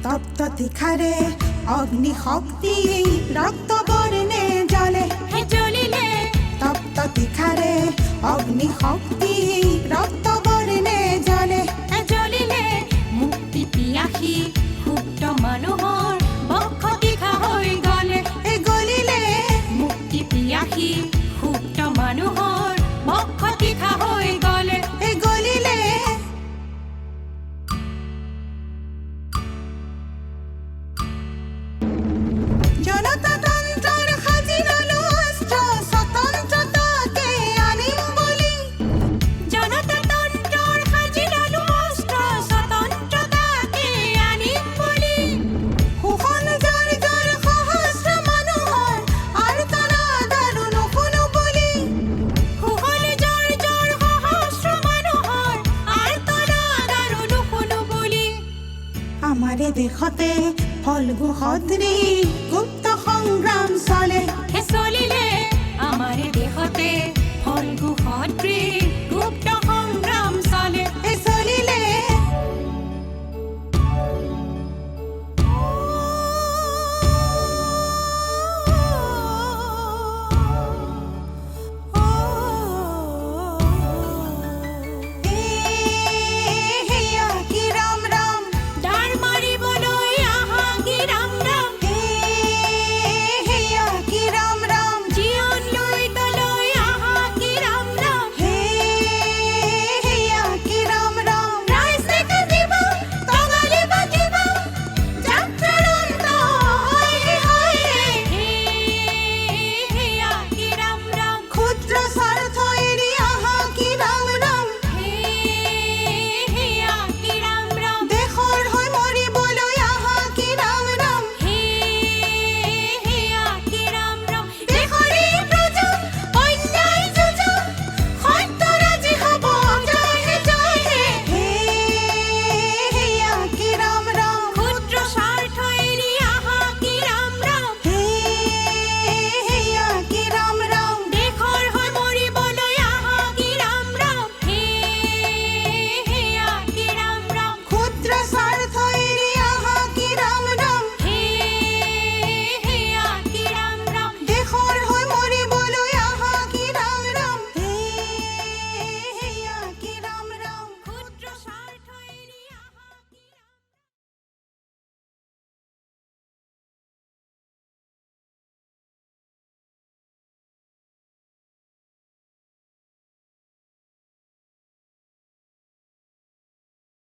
তপ্ত তীখাৰে অগ্নি শক্তি ৰক্ত বৰ্ণে জ্বলে জ্বলিলে তপ্ত তীখাৰে অগ্নি শক্তি ৰক্ত বৰ্ণে জ্বলে জ্বলিলে মুক্তি পিয়াসী সুপ্ত মানুহৰ বক্ষ তীখা হৈ গলে গলিলে মুক্তি পিয়াসী সুপ্ত মানুহৰ বক্ষ তীখা হৈ গলে গলিলে জনতাতন্ত্ৰৰ সাজি ললো অস্ত্ৰ স্বতন্ত্ৰতাকে আনিম বুলি জনতাতন্ত্ৰৰ সাজি ললো অস্ত্ৰ স্বতন্ত্ৰতাকে আনিম বুলি শোষণ জৰ্জৰ সহস্ৰ মানুহৰ আৰ্তনাদ আৰু নুশুনো বুলি শোষণ জৰ্জৰ সহস্ৰ মানুহৰ আৰ্তনাদ আৰু নুশুনো বুলি আমাৰে দেশতে ফল্গু সদৃশ